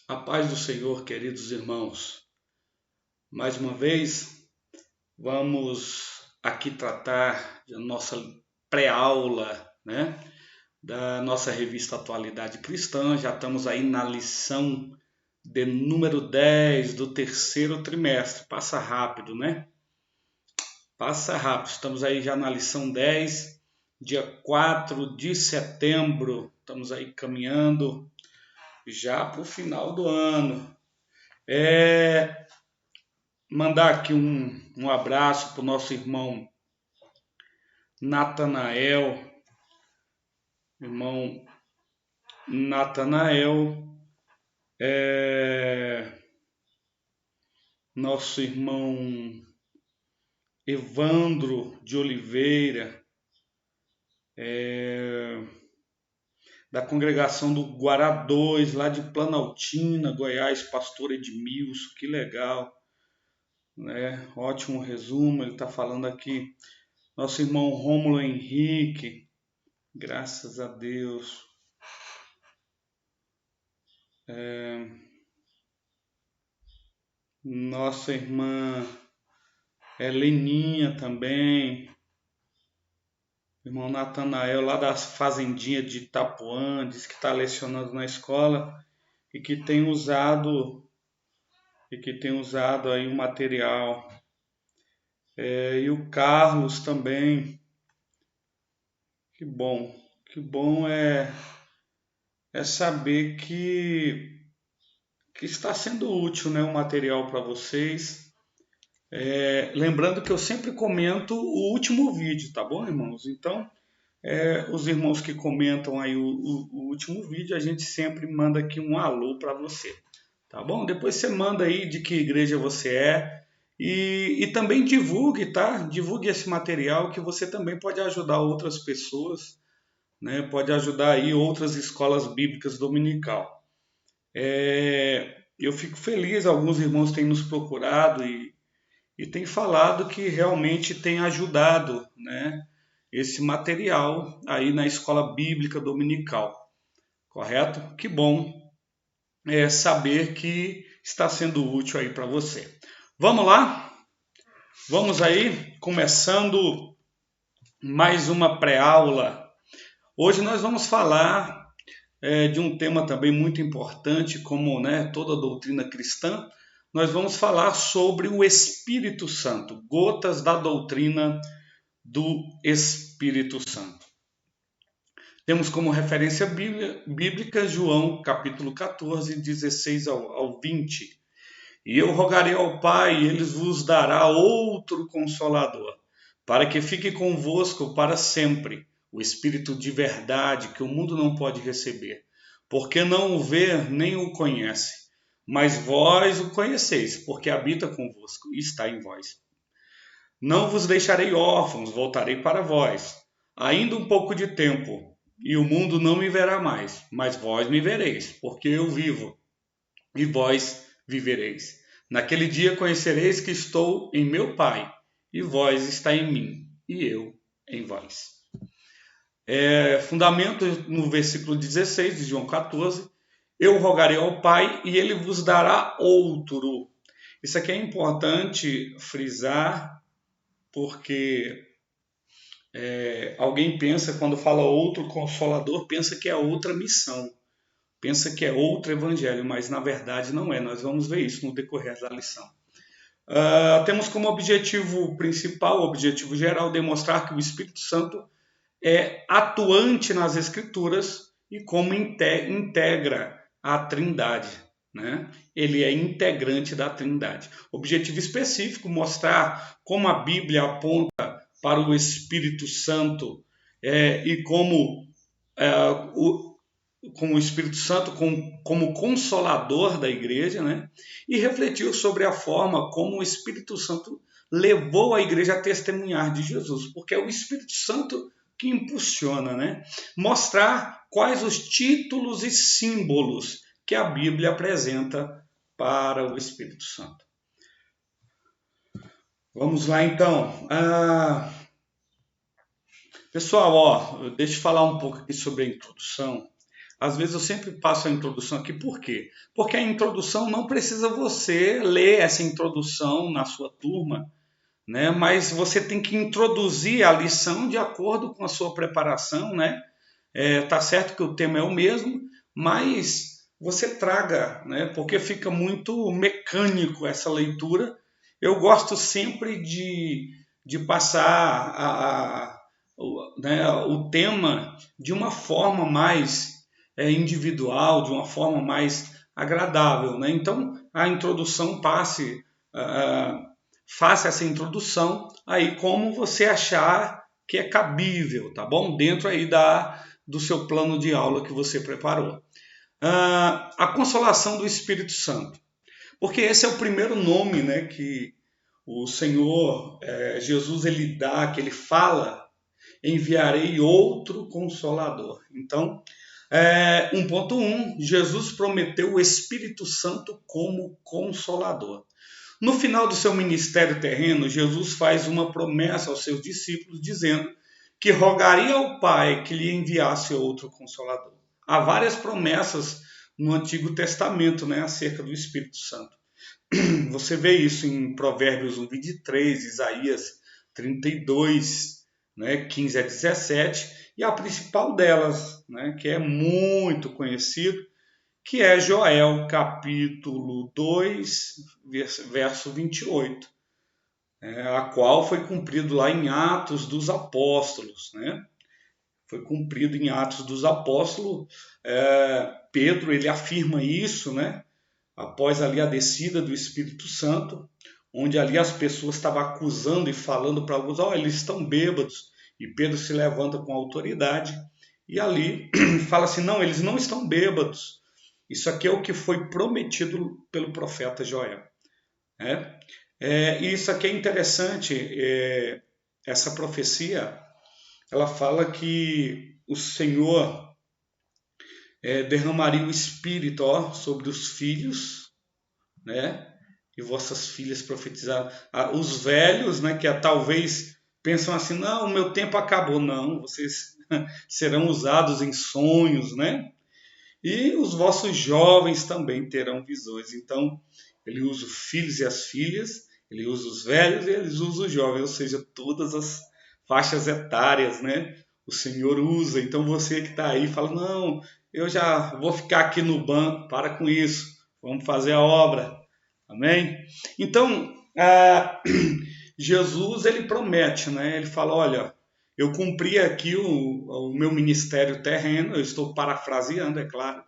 A paz do Senhor, queridos irmãos. Mais uma vez, vamos aqui tratar da nossa pré-aula, né, da nossa revista Atualidade Cristã. Já estamos aí na lição de número 10 do terceiro trimestre. Passa rápido, né? Passa rápido. Estamos aí já na lição 10, dia 4 de setembro. Estamos aí caminhando já para o final do ano. Mandar aqui um abraço para o nosso irmão Natanael, irmão Natanael, nosso irmão Evandro de Oliveira, da congregação do Guará 2, lá de Planaltina, Goiás, pastor Edmilson, que legal, né? Ótimo resumo, ele está falando aqui. Nosso irmão Rômulo Henrique, graças a Deus. Nossa irmã Leninha também, irmão Natanael lá da fazendinha de Itapuã, diz que está lecionando na escola e que tem usado aí o material. E o Carlos também, que bom é saber que está sendo útil, né, o material para vocês. Lembrando que eu sempre comento o último vídeo, tá bom, irmãos? Então, os irmãos que comentam aí o último vídeo, a gente sempre manda aqui um alô para você, tá bom? Depois você manda aí de que igreja você é e também divulgue, tá? Divulgue esse material que você também pode ajudar outras pessoas, né? Pode ajudar aí outras escolas bíblicas dominical. Eu fico feliz, alguns irmãos têm nos procurado e têm falado que realmente tem ajudado, né? Esse material aí na escola bíblica dominical, correto? Que bom saber que está sendo útil aí para você. Vamos lá? Vamos aí, começando mais uma pré-aula. Hoje nós vamos falar de um tema também muito importante, como, né, toda a doutrina cristã. Nós vamos falar sobre o Espírito Santo, gotas da doutrina do Espírito Santo. Temos como referência bíblica João capítulo 14, 16 ao 20. E eu rogarei ao Pai, e ele vos dará outro consolador, para que fique convosco para sempre, o Espírito de verdade, que o mundo não pode receber, porque não o vê nem o conhece. Mas vós o conheceis, porque habita convosco e está em vós. Não vos deixarei órfãos, voltarei para vós. Ainda um pouco de tempo, e o mundo não me verá mais, mas vós me vereis, porque eu vivo, e vós vivereis. Naquele dia conhecereis que estou em meu Pai, e vós está em mim, e eu em vós. Fundamento no versículo 16 de João 14, eu rogarei ao Pai, e ele vos dará outro. Isso aqui é importante frisar, porque alguém pensa, quando fala outro consolador, pensa que é outra missão, pensa que é outro evangelho, mas na verdade não é. Nós vamos ver isso no decorrer da lição. Temos como objetivo principal, objetivo geral, demonstrar que o Espírito Santo é atuante nas Escrituras e como integra a Trindade, né? Ele é integrante da Trindade. Objetivo específico, mostrar como a Bíblia aponta para o Espírito Santo e como o Espírito Santo como consolador da igreja, né? E refletiu sobre a forma como o Espírito Santo levou a igreja a testemunhar de Jesus, porque é o Espírito Santo que impulsiona, né? Mostrar quais os títulos e símbolos que a Bíblia apresenta para o Espírito Santo. Vamos lá então. Pessoal, deixa eu falar um pouco aqui sobre a introdução. às vezes eu sempre passo a introdução aqui, por quê? Porque a introdução não precisa você ler essa introdução na sua turma, né? Mas você tem que introduzir a lição de acordo com a sua preparação, né? Tá certo que o tema é o mesmo, mas você traga, né? Porque fica muito mecânico essa leitura. Eu gosto sempre de passar né, o tema de uma forma mais individual, de uma forma mais agradável, né? Então, a introdução faça essa introdução aí como você achar que é cabível, tá bom? Dentro aí do seu plano de aula que você preparou. A consolação do Espírito Santo, porque esse é o primeiro nome, né, que o Senhor Jesus ele dá, que ele fala, enviarei outro consolador. Então, 1.1, Jesus prometeu o Espírito Santo como consolador. No final do seu ministério terreno, Jesus faz uma promessa aos seus discípulos, dizendo que rogaria ao Pai que lhe enviasse outro consolador. Há várias promessas no Antigo Testamento, né, acerca do Espírito Santo. Você vê isso em Provérbios 1:23, Isaías 32, né, 15 a 17, e a principal delas, né, que é muito conhecido, que é Joel, capítulo 2, verso 28, a qual foi cumprido lá em Atos dos Apóstolos, né? Foi cumprido em Atos dos Apóstolos. Pedro ele afirma isso, né? Após ali a descida do Espírito Santo, onde ali as pessoas estavam acusando e falando para alguns, eles estão bêbados, e Pedro se levanta com autoridade e ali fala assim, não, eles não estão bêbados. Isso aqui é o que foi prometido pelo profeta Joel. E isso aqui é interessante, essa profecia, ela fala que o Senhor derramaria o Espírito sobre os filhos, né? E vossas filhas profetizaram. Os velhos, né, que talvez pensam assim, não, o meu tempo acabou. Não, vocês serão usados em sonhos, né? E os vossos jovens também terão visões. Então, ele usa os filhos e as filhas, ele usa os velhos e ele usa os jovens, ou seja, todas as faixas etárias, né? O Senhor usa. Então, você que está aí fala, não, eu já vou ficar aqui no banco, para com isso, vamos fazer a obra. Amém? Então, Jesus, ele promete, né? Ele fala, olha, eu cumpri aqui o meu ministério terreno, eu estou parafraseando, é claro.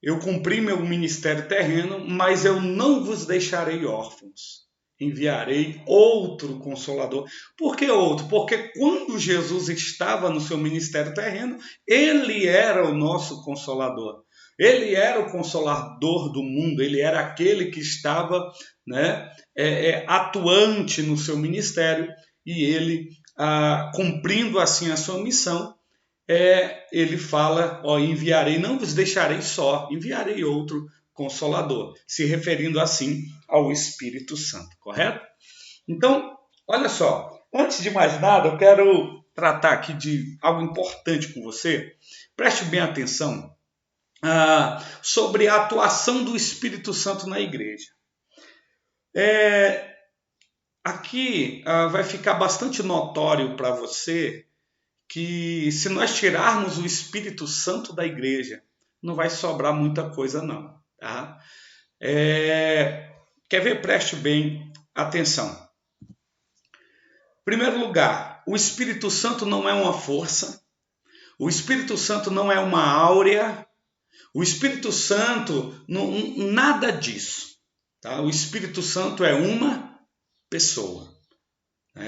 Eu cumpri meu ministério terreno, mas eu não vos deixarei órfãos. Enviarei outro consolador. Por que outro? Porque quando Jesus estava no seu ministério terreno, ele era o nosso consolador. Ele era o consolador do mundo, ele era aquele que estava, né, atuante no seu ministério e ele, cumprindo assim a sua missão, ele fala, enviarei, não vos deixarei só, enviarei outro consolador, se referindo assim ao Espírito Santo, correto? Então, olha só, antes de mais nada, eu quero tratar aqui de algo importante com você, preste bem atenção sobre a atuação do Espírito Santo na igreja. Aqui vai ficar bastante notório para você que se nós tirarmos o Espírito Santo da igreja, não vai sobrar muita coisa não. Tá? Quer ver? Preste bem atenção. Em primeiro lugar, o Espírito Santo não é uma força, o Espírito Santo não é uma áurea, o Espírito Santo, nada disso. Tá? O Espírito Santo é uma pessoa.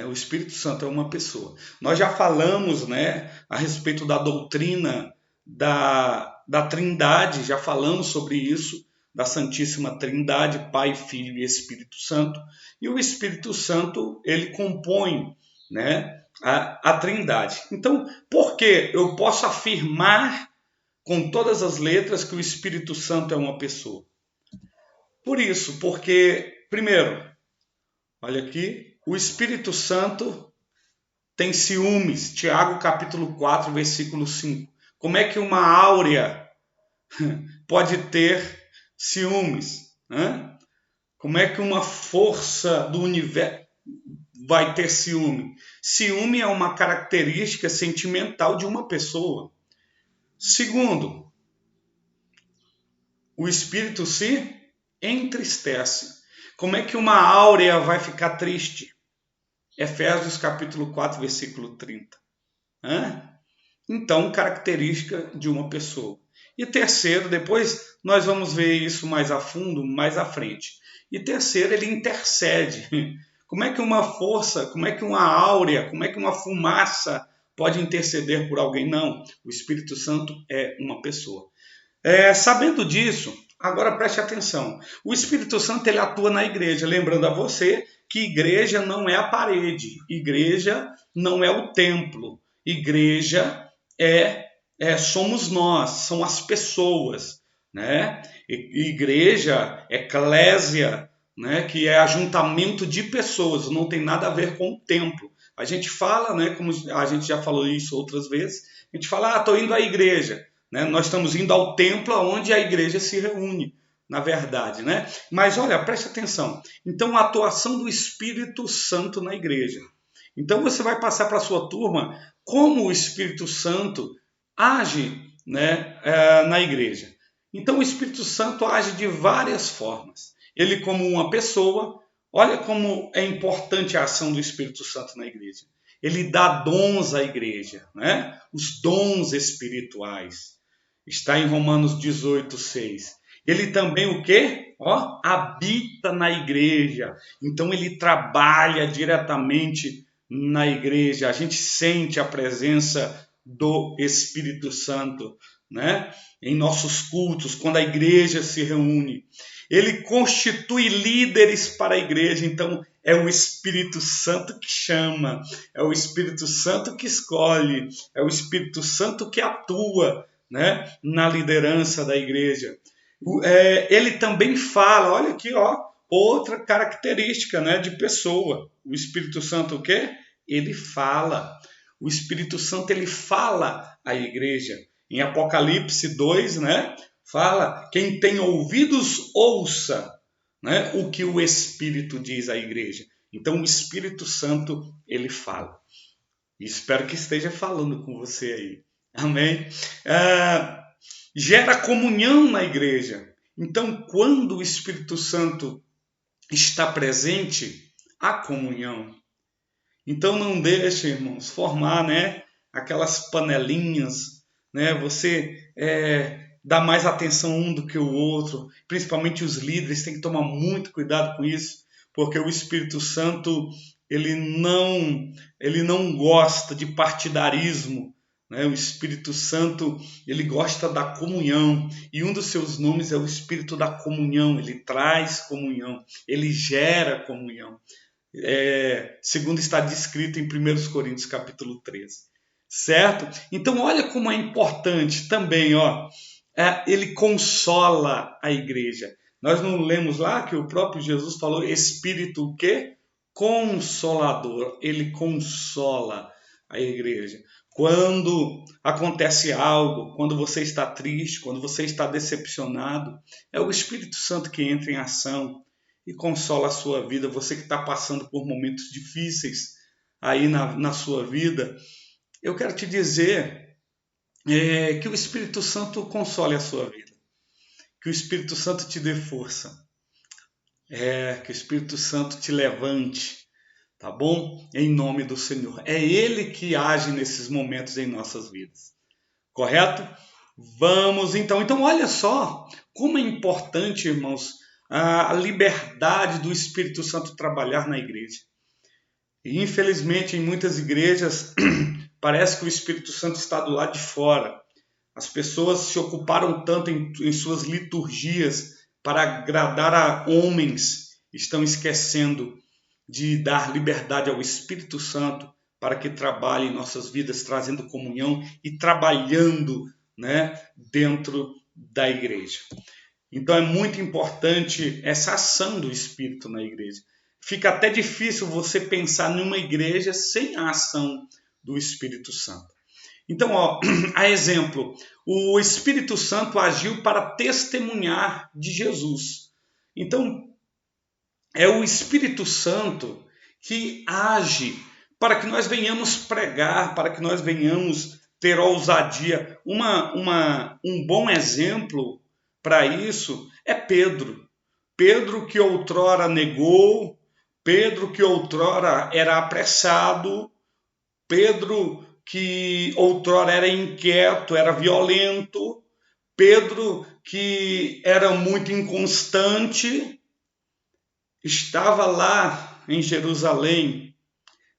O Espírito Santo é uma pessoa. Nós já falamos, né, a respeito da doutrina da Trindade, já falamos sobre isso, da Santíssima Trindade, Pai, Filho e Espírito Santo. E o Espírito Santo, ele compõe, né, a Trindade. Então, por que eu posso afirmar com todas as letras que o Espírito Santo é uma pessoa? Por isso, porque, primeiro, olha aqui, o Espírito Santo tem ciúmes. Tiago capítulo 4, versículo 5. Como é que uma áurea pode ter ciúmes? Né? Como é que uma força do universo vai ter ciúme? Ciúme é uma característica sentimental de uma pessoa. Segundo, o espírito se entristece. Como é que uma áurea vai ficar triste? Efésios capítulo 4, versículo 30. Então, característica de uma pessoa. E terceiro, depois nós vamos ver isso mais a fundo, mais à frente. E terceiro, ele intercede. Como é que uma força, como é que uma áurea, como é que uma fumaça pode interceder por alguém? Não, o Espírito Santo é uma pessoa. Sabendo disso, agora preste atenção. O Espírito Santo ele atua na igreja, lembrando a você que igreja não é a parede, igreja não é o templo, igreja somos nós, são as pessoas, né? Igreja, eclésia, né? Que é ajuntamento de pessoas, não tem nada a ver com o templo. A gente fala, né? Como a gente já falou isso outras vezes, a gente fala, estou indo à igreja. Né? Nós estamos indo ao templo onde a igreja se reúne, na verdade. Né? Mas olha, preste atenção. Então, a atuação do Espírito Santo na igreja. Então, você vai passar para a sua turma como o Espírito Santo age, né, na igreja. Então, o Espírito Santo age de várias formas. Ele como uma pessoa, olha como é importante a ação do Espírito Santo na igreja. Ele dá dons à igreja, né? Os dons espirituais. Está em Romanos 18, 6. Ele também o quê? Habita na igreja. Então ele trabalha diretamente na igreja. A gente sente a presença do Espírito Santo, né? Em nossos cultos, quando a igreja se reúne. Ele constitui líderes para a igreja. Então é o Espírito Santo que chama, é o Espírito Santo que escolhe, é o Espírito Santo que atua, né, na liderança da igreja. Ele também fala, olha aqui, outra característica, né, de pessoa. O Espírito Santo o quê? Ele fala. O Espírito Santo ele fala à igreja. Em Apocalipse 2, né, fala, quem tem ouvidos ouça, né, o que o Espírito diz à igreja. Então o Espírito Santo ele fala. E espero que esteja falando com você aí. Amém? Gera comunhão na igreja. Então, quando o Espírito Santo está presente, há comunhão. Então, não deixe, irmãos, formar, né, aquelas panelinhas, né, você dá mais atenção um do que o outro, principalmente os líderes têm que tomar muito cuidado com isso, porque o Espírito Santo ele não gosta de partidarismo, né? O Espírito Santo ele gosta da comunhão e um dos seus nomes é o Espírito da comunhão. Ele traz comunhão, ele gera comunhão, segundo está descrito em 1 Coríntios capítulo 13, certo? Então olha como é importante também, ele consola a igreja. Nós não lemos lá que o próprio Jesus falou Espírito o quê? Consolador. Ele consola a igreja. Quando acontece algo, quando você está triste, quando você está decepcionado, é o Espírito Santo que entra em ação e consola a sua vida. Você que está passando por momentos difíceis aí na sua vida, eu quero te dizer que o Espírito Santo console a sua vida, que o Espírito Santo te dê força, que o Espírito Santo te levante, tá bom? Em nome do Senhor. É Ele que age nesses momentos em nossas vidas, correto? Vamos então. Então olha só como é importante, irmãos, a liberdade do Espírito Santo trabalhar na igreja. E infelizmente em muitas igrejas parece que o Espírito Santo está do lado de fora. As pessoas se ocuparam tanto em suas liturgias para agradar a homens, estão esquecendo de dar liberdade ao Espírito Santo para que trabalhe em nossas vidas, trazendo comunhão e trabalhando, né, dentro da igreja. Então é muito importante essa ação do Espírito na igreja. Fica até difícil você pensar numa igreja sem a ação do Espírito Santo. Então, ó, a exemplo, o Espírito Santo agiu para testemunhar de Jesus. Então, é o Espírito Santo que age para que nós venhamos pregar, para que nós venhamos ter ousadia. Um bom exemplo para isso é Pedro. Pedro que outrora negou, Pedro que outrora era apressado, Pedro que outrora era inquieto, era violento, Pedro que era muito inconstante, estava lá em Jerusalém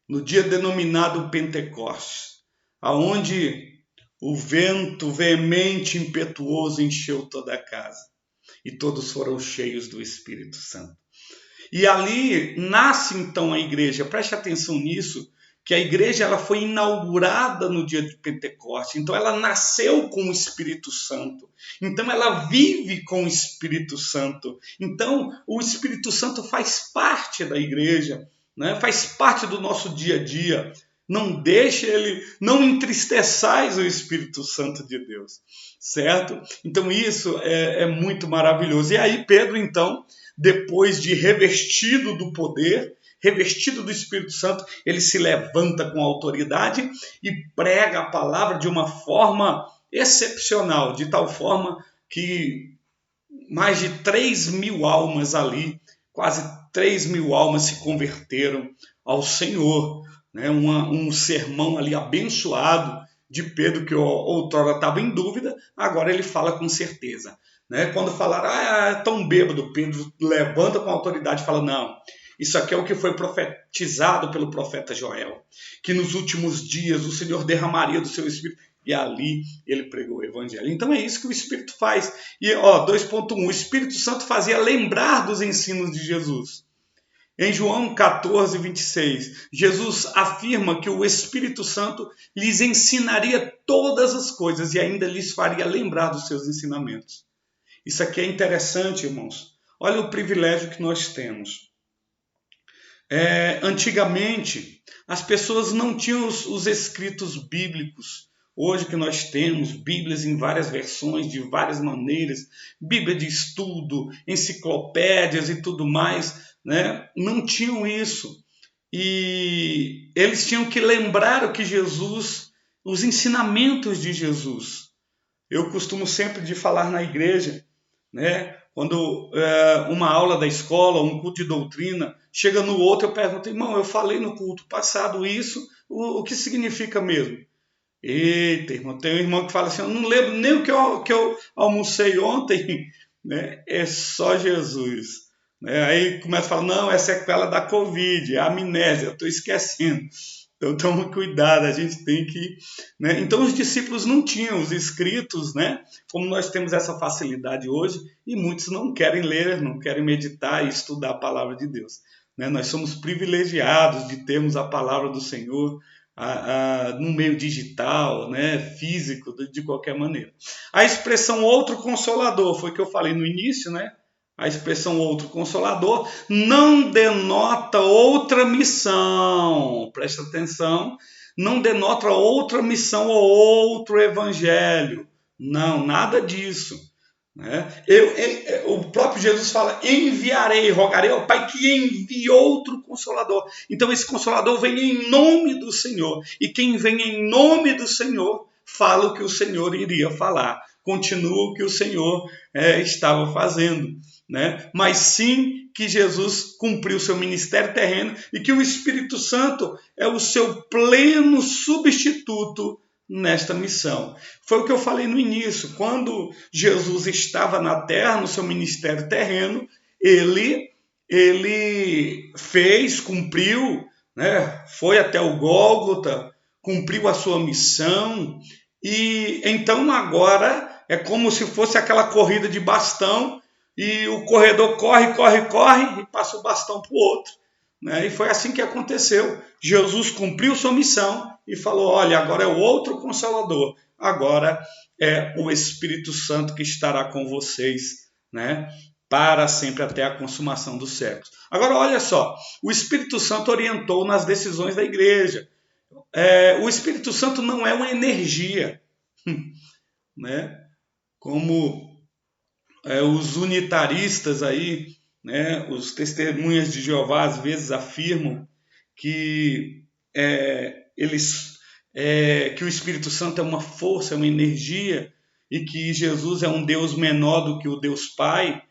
no dia denominado Pentecostes, aonde o vento veemente e impetuoso encheu toda a casa e todos foram cheios do Espírito Santo. E ali nasce então a igreja. Preste atenção nisso, que a igreja ela foi inaugurada no dia de Pentecostes. Então ela nasceu com o Espírito Santo. Então ela vive com o Espírito Santo. Então o Espírito Santo faz parte da igreja, né? Faz parte do nosso dia a dia. Não deixe ele, não entristeçais o Espírito Santo de Deus, certo? Então isso é muito maravilhoso. E aí Pedro, então, depois de revestido do poder, revestido do Espírito Santo, ele se levanta com autoridade e prega a palavra de uma forma excepcional, de tal forma que mais de 3.000 almas ali, quase 3.000 almas se converteram ao Senhor. Né? Um sermão ali abençoado de Pedro, que outrora estava em dúvida, agora ele fala com certeza. Né? Quando falaram, é tão bêbado, Pedro levanta com autoridade e fala, não, isso aqui é o que foi profetizado pelo profeta Joel, que nos últimos dias o Senhor derramaria do seu Espírito, e ali ele pregou o Evangelho. Então é isso que o Espírito faz. E 2.1, o Espírito Santo fazia lembrar dos ensinos de Jesus. Em João 14, 26, Jesus afirma que o Espírito Santo lhes ensinaria todas as coisas e ainda lhes faria lembrar dos seus ensinamentos. Isso aqui é interessante, irmãos. Olha o privilégio que nós temos. Antigamente, as pessoas não tinham os escritos bíblicos. Hoje que nós temos Bíblias em várias versões, de várias maneiras, Bíblia de estudo, enciclopédias e tudo mais, né? Não tinham isso. E eles tinham que lembrar o que Jesus, os ensinamentos de Jesus. Eu costumo sempre de falar na igreja, né? Quando uma aula da escola, um culto de doutrina, chega no outro, eu pergunto, irmão, eu falei no culto passado isso, o que significa mesmo? Eita, irmão, tem um irmão que fala assim, eu não lembro nem o que eu almocei ontem, né? É só Jesus. Né? Aí começa a falar, não, é sequela da Covid, é amnésia, eu estou esquecendo. Então tome cuidado, a gente tem que... Né? Então os discípulos não tinham os escritos, né? Como nós temos essa facilidade hoje, e muitos não querem ler, não querem meditar e estudar a palavra de Deus. Né? Nós somos privilegiados de termos a palavra do Senhor, no meio digital, né, físico, de qualquer maneira. A expressão outro consolador, foi o que eu falei no início, né? A expressão outro consolador não denota outra missão, presta atenção, não denota outra missão ou outro evangelho. Não, nada disso. Né? O próprio Jesus fala, enviarei, rogarei ao Pai que envie outro Consolador. Então esse Consolador vem em nome do Senhor. E quem vem em nome do Senhor, fala o que o Senhor iria falar. Continua o que o Senhor estava fazendo. Né? Mas sim que Jesus cumpriu seu ministério terreno e que o Espírito Santo é o seu pleno substituto nesta missão. Foi o que eu falei no início, quando Jesus estava na terra, no seu ministério terreno, ele fez, cumpriu, né? Foi até o Gólgota, cumpriu a sua missão, e então agora é como se fosse aquela corrida de bastão, e o corredor corre, corre, corre, e passa o bastão para o outro. Né? E foi assim que aconteceu. Jesus cumpriu sua missão e falou, olha, agora é o outro Consolador, agora é o Espírito Santo que estará com vocês, né? Para sempre até a consumação dos séculos. Agora olha só, o Espírito Santo orientou nas decisões da igreja. O Espírito Santo não é uma energia, né? Como os unitaristas aí, né? Os testemunhas de Jeová às vezes afirmam que que o Espírito Santo é uma força, é uma energia e que Jesus é um Deus menor do que o Deus Pai.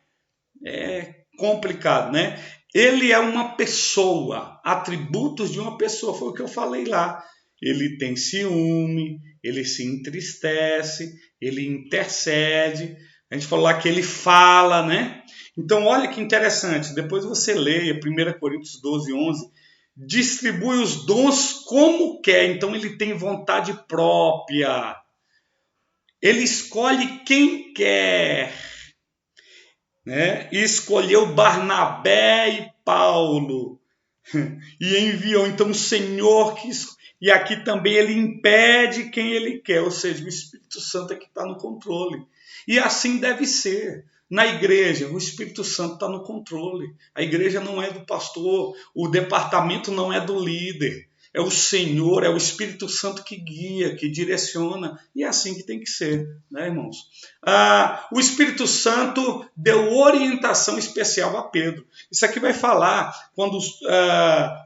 É complicado, né? Ele é uma pessoa, atributos de uma pessoa, foi o que eu falei lá. Ele tem ciúme, ele se entristece, ele intercede. A gente falou lá que ele fala, né? Então, olha que interessante. Depois você leia 1 Coríntios 12, 11. Distribui os dons como quer. Então, ele tem vontade própria. Ele escolhe quem quer, né? E escolheu Barnabé e Paulo e enviou. Então o Senhor quis, e aqui também ele impede quem ele quer, ou seja, o Espírito Santo é que está no controle. E assim deve ser. Na igreja, o Espírito Santo está no controle. A igreja não é do pastor, o departamento não é do líder. É o Senhor, é o Espírito Santo que guia, que direciona, e é assim que tem que ser, né, irmãos? O Espírito Santo deu orientação especial a Pedro. Isso aqui vai falar quando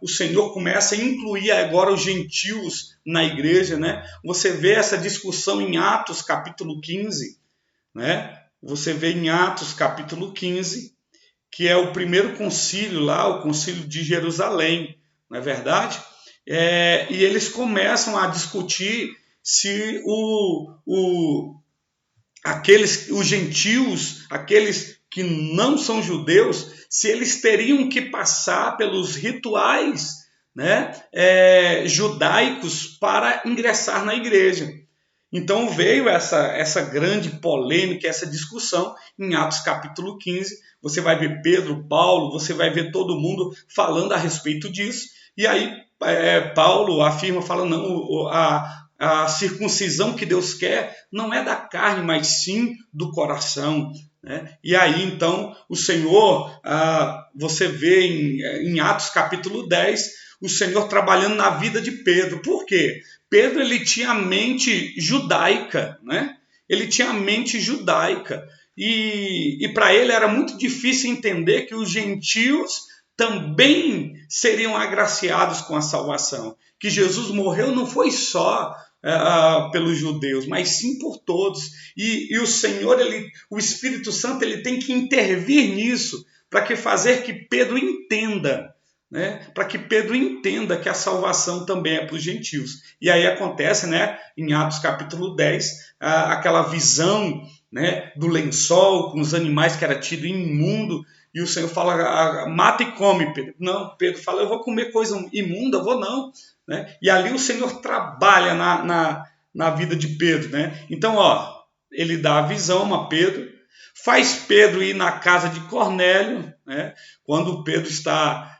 o Senhor começa a incluir agora os gentios na igreja, né? Você vê essa discussão em Atos capítulo 15, né? Você vê em Atos capítulo 15, que é o primeiro concílio lá, o concílio de Jerusalém, não é verdade? E eles começam a discutir se os gentios, aqueles que não são judeus, se eles teriam que passar pelos rituais, né, judaicos para ingressar na igreja. Então veio essa grande polêmica, essa discussão em Atos capítulo 15. Você vai ver Pedro, Paulo, você vai ver todo mundo falando a respeito disso. E aí Paulo afirma, fala, não, a circuncisão que Deus quer não é da carne, mas sim do coração, né? E aí então o Senhor, você vê em Atos capítulo 10, o Senhor trabalhando na vida de Pedro. Por quê? Pedro ele tinha a mente judaica, né? Ele tinha a mente judaica. E para ele era muito difícil entender que os gentios também seriam agraciados com a salvação. Que Jesus morreu não foi só pelos judeus, mas sim por todos. E o Senhor, o Espírito Santo, ele tem que intervir nisso para que fazer que Pedro entenda, né? Para que Pedro entenda que a salvação também é para os gentios. E aí acontece, né, em Atos capítulo 10, aquela visão, né, do lençol com os animais que era tido imundo, e o Senhor fala, mata e come, Pedro. Não, Pedro fala, eu vou comer coisa imunda? Vou não. Né? E ali o Senhor trabalha na vida de Pedro. Né? Então, ele dá a visão a Pedro, faz Pedro ir na casa de Cornélio, né? Quando Pedro está,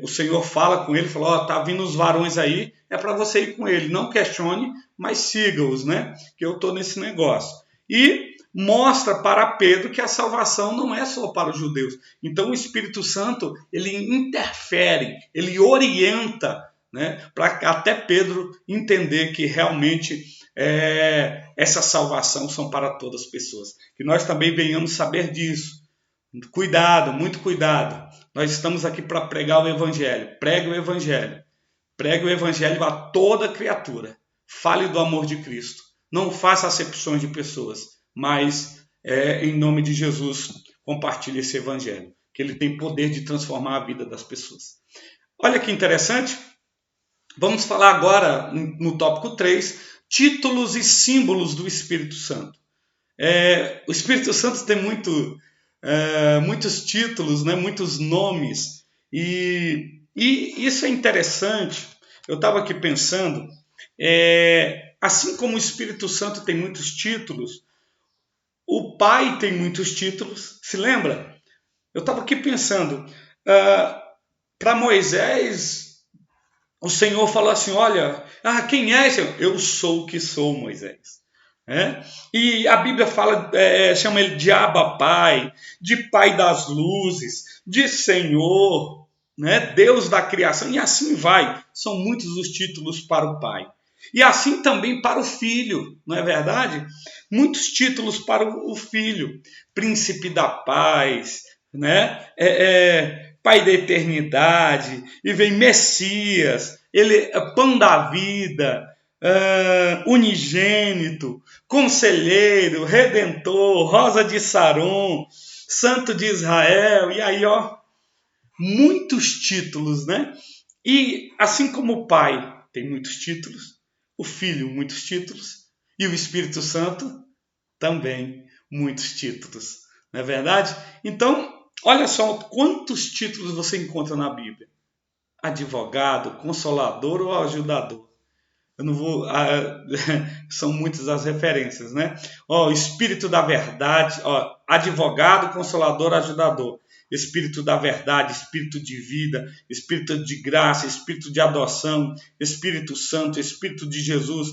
o Senhor fala com ele, fala, tá vindo os varões aí, é para você ir com ele, não questione, mas siga-os, né? Que eu estou nesse negócio. E mostra para Pedro que a salvação não é só para os judeus. Então o Espírito Santo, ele interfere, ele orienta, né, para até Pedro entender que realmente essa salvação são para todas as pessoas. Que nós também venhamos saber disso. Cuidado, muito cuidado. Nós estamos aqui para pregar o Evangelho. Pregue o Evangelho. Pregue o Evangelho a toda criatura. Fale do amor de Cristo. Não faça acepções de pessoas, mas em nome de Jesus, compartilhe esse Evangelho, que ele tem poder de transformar a vida das pessoas. Olha que interessante. Vamos falar agora, no tópico 3, títulos e símbolos do Espírito Santo. O Espírito Santo tem muitos títulos, né, muitos nomes, e isso é interessante. Eu estava aqui pensando, assim como o Espírito Santo tem muitos títulos, o Pai tem muitos títulos. Se lembra? Eu estava aqui pensando, para Moisés, o Senhor falou assim, olha, quem é esse? Eu sou o que sou, Moisés. E a Bíblia chama ele de Abba Pai, de Pai das luzes, de Senhor, né? Deus da criação, e assim vai. São muitos os títulos para o Pai. E assim também para o Filho, não é verdade? Muitos títulos para o Filho. Príncipe da paz, né? Pai da eternidade, e vem Messias, ele é pão da vida, unigênito, conselheiro, redentor, rosa de Saron, santo de Israel, e aí, ó, muitos títulos, né? E assim como o Pai tem muitos títulos, o Filho muitos títulos, e o Espírito Santo também muitos títulos, não é verdade? Então, olha só quantos títulos você encontra na Bíblia: advogado, consolador ou ajudador. Eu não vou. São muitas as referências, né? Espírito da verdade, advogado, consolador, ajudador. Espírito da verdade, Espírito de vida, Espírito de graça, Espírito de adoção, Espírito Santo, Espírito de Jesus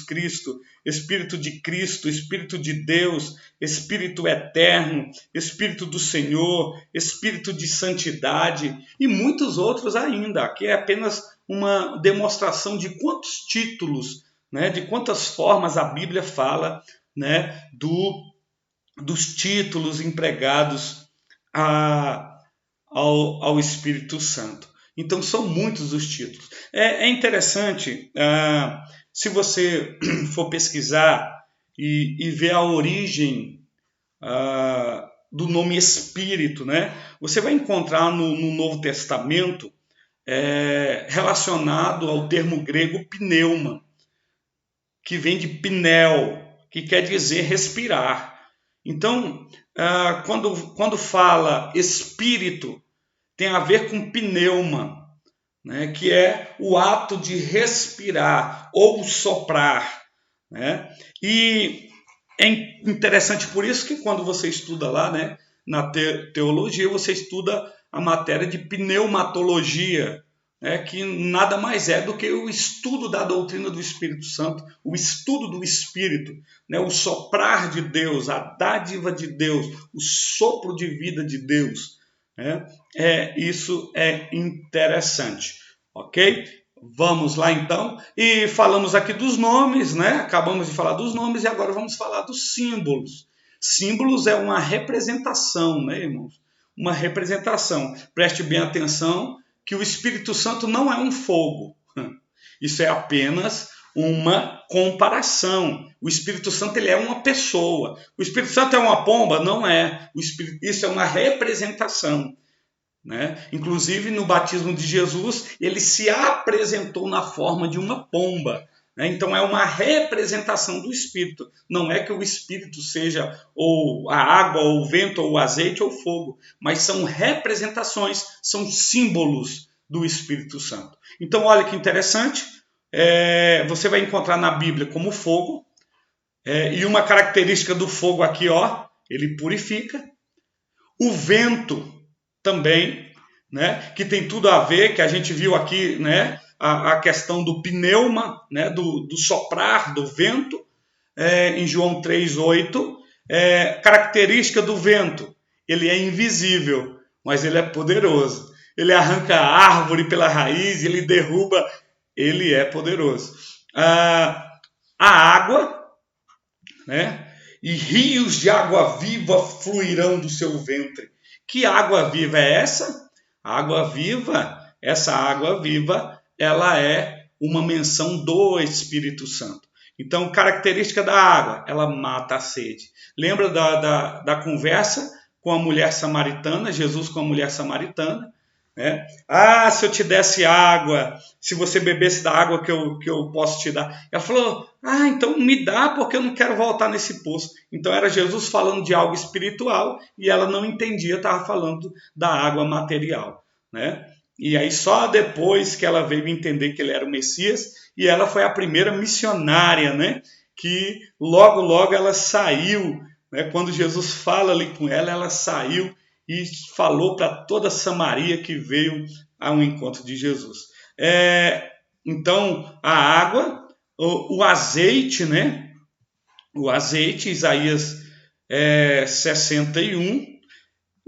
Cristo, Espírito de Cristo, Espírito de Deus, Espírito eterno, Espírito do Senhor, Espírito de santidade e muitos outros ainda. Aqui é apenas uma demonstração de quantos títulos, né, de quantas formas a Bíblia fala, né, dos títulos empregados ao Espírito Santo. Então são muitos os títulos. É interessante, se você for pesquisar e ver a origem do nome Espírito, né? Você vai encontrar no Novo Testamento relacionado ao termo grego pneuma, que vem de pneu, que quer dizer respirar. Então, quando fala espírito, tem a ver com pneuma, né, que é o ato de respirar ou soprar, né? E é interessante por isso que quando você estuda lá, né, na teologia, você estuda a matéria de pneumatologia, que nada mais é do que o estudo da doutrina do Espírito Santo, o estudo do Espírito, né, o soprar de Deus, a dádiva de Deus, o sopro de vida de Deus. Né? Isso é interessante, ok? Vamos lá então, e falamos aqui dos nomes, né? Acabamos de falar dos nomes e agora vamos falar dos símbolos. Símbolos é uma representação, né, irmãos? Uma representação. Preste bem atenção que o Espírito Santo não é um fogo. Isso é apenas uma comparação. O Espírito Santo ele é uma pessoa. O Espírito Santo é uma pomba? Não é. Isso é uma representação. Né? Inclusive no batismo de Jesus, ele se apresentou na forma de uma pomba. Né? Então é uma representação do Espírito. Não é que o Espírito seja ou a água, ou o vento, ou o azeite, ou o fogo, mas são representações, são símbolos do Espírito Santo. Então olha que interessante, você vai encontrar na Bíblia como fogo, e uma característica do fogo aqui, ele purifica. O vento também, né, que tem tudo a ver, que a gente viu aqui, né, a questão do pneuma, né, do soprar do vento, em João 3,8. Característica do vento, ele é invisível, mas ele é poderoso. Ele arranca a árvore pela raiz, ele derruba, ele é poderoso. A água, né, e rios de água viva fluirão do seu ventre. Que água viva é essa? Essa água viva, ela é uma menção do Espírito Santo. Então, característica da água, ela mata a sede. Lembra da conversa com a mulher samaritana, Jesus com a mulher samaritana? Né? Se eu te desse água, se você bebesse da água que eu posso te dar. Ela falou, então me dá porque eu não quero voltar nesse poço. Então era Jesus falando de algo espiritual e ela não entendia, estava falando da água material. Né? E aí só depois que ela veio entender que ele era o Messias, e ela foi a primeira missionária, né? Que logo ela saiu, né? Quando Jesus fala ali com ela, ela saiu e falou para toda Samaria que veio ao encontro de Jesus. Então, a água, o azeite, né? O azeite, Isaías 61,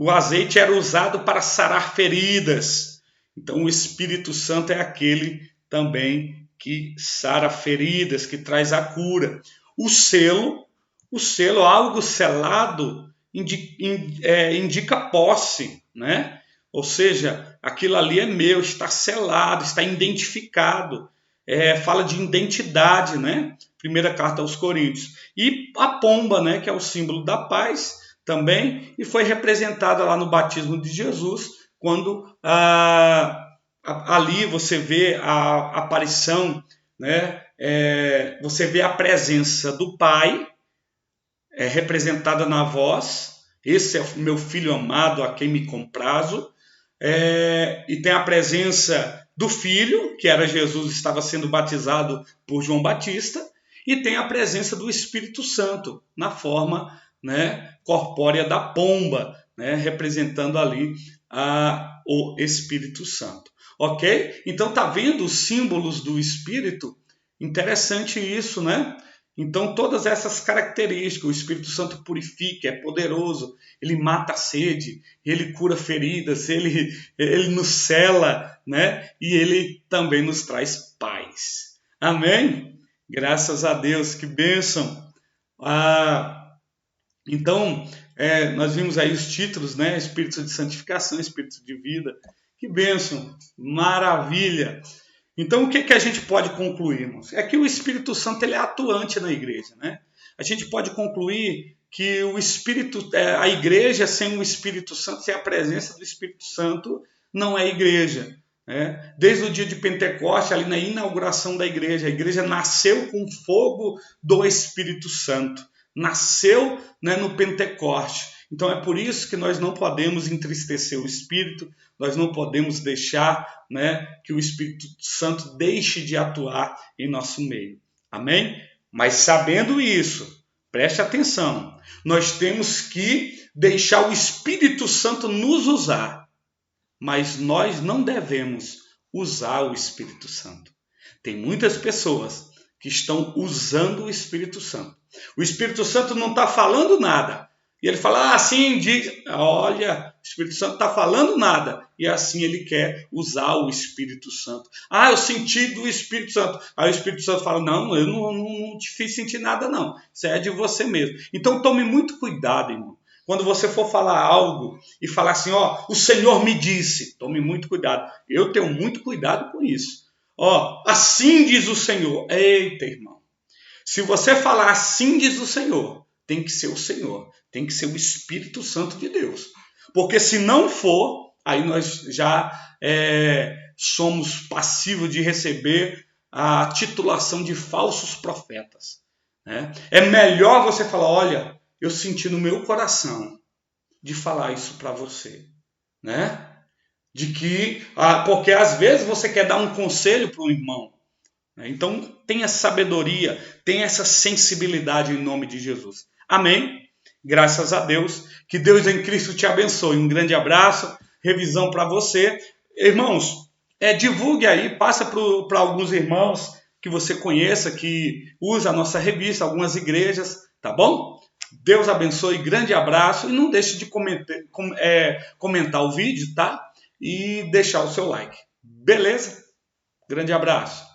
o azeite era usado para sarar feridas. Então o Espírito Santo é aquele também que sara feridas, que traz a cura. O selo, algo selado, indica posse, né? Ou seja, aquilo ali é meu, está selado, está identificado. Fala de identidade, né? Primeira carta aos Coríntios. E a pomba, né? Que é o símbolo da paz também, e foi representada lá no batismo de Jesus, quando ali você vê a aparição, né? Você vê a presença do Pai, representada na voz. Esse é o meu filho amado, a quem me comprazo. E tem a presença do Filho, que era Jesus, estava sendo batizado por João Batista, e tem a presença do Espírito Santo, na forma, né, corpórea da pomba, né, representando ali o Espírito Santo. Ok? Então tá vendo os símbolos do Espírito? Interessante isso, né? Então todas essas características, o Espírito Santo purifica, é poderoso, ele mata a sede, ele cura feridas, ele nos cela, né? E ele também nos traz paz. Amém? Graças a Deus, que bênção! Então, nós vimos aí os títulos, né? Espírito de santificação, Espírito de vida. Que bênção! Maravilha! Então, o que a gente pode concluir, irmãos? É que o Espírito Santo ele é atuante na igreja, né? A gente pode concluir que a igreja sem o Espírito Santo, sem a presença do Espírito Santo, não é igreja. Né? Desde o dia de Pentecostes, ali na inauguração da igreja, a igreja nasceu com o fogo do Espírito Santo. Nasceu, né, no Pentecoste. Então é por isso que nós não podemos entristecer o Espírito, nós não podemos deixar, né, que o Espírito Santo deixe de atuar em nosso meio. Amém? Mas sabendo isso, preste atenção, nós temos que deixar o Espírito Santo nos usar, mas nós não devemos usar o Espírito Santo. Tem muitas pessoas que estão usando o Espírito Santo. O Espírito Santo não está falando nada. E ele fala, assim diz, olha, o Espírito Santo está falando nada. E assim ele quer usar o Espírito Santo. Eu senti do Espírito Santo. Aí o Espírito Santo fala, não, eu não te fiz sentir nada não. Isso é de você mesmo. Então tome muito cuidado, irmão. Quando você for falar algo e falar assim, o Senhor me disse, tome muito cuidado. Eu tenho muito cuidado com isso. Assim diz o Senhor. Eita, irmão. Se você falar assim diz o Senhor, tem que ser o Senhor, tem que ser o Espírito Santo de Deus. Porque se não for, aí nós já somos passivos de receber a titulação de falsos profetas. Né? É melhor você falar, olha, eu senti no meu coração de falar isso para você. Né? De que, porque às vezes você quer dar um conselho para um irmão. Então, tenha sabedoria, tenha essa sensibilidade em nome de Jesus. Amém? Graças a Deus. Que Deus em Cristo te abençoe. Um grande abraço, revisão para você. Irmãos, divulgue aí, passa para alguns irmãos que você conheça, que usa a nossa revista, algumas igrejas, tá bom? Deus abençoe, grande abraço. E não deixe de comentar o vídeo, tá? E deixar o seu like. Beleza? Grande abraço.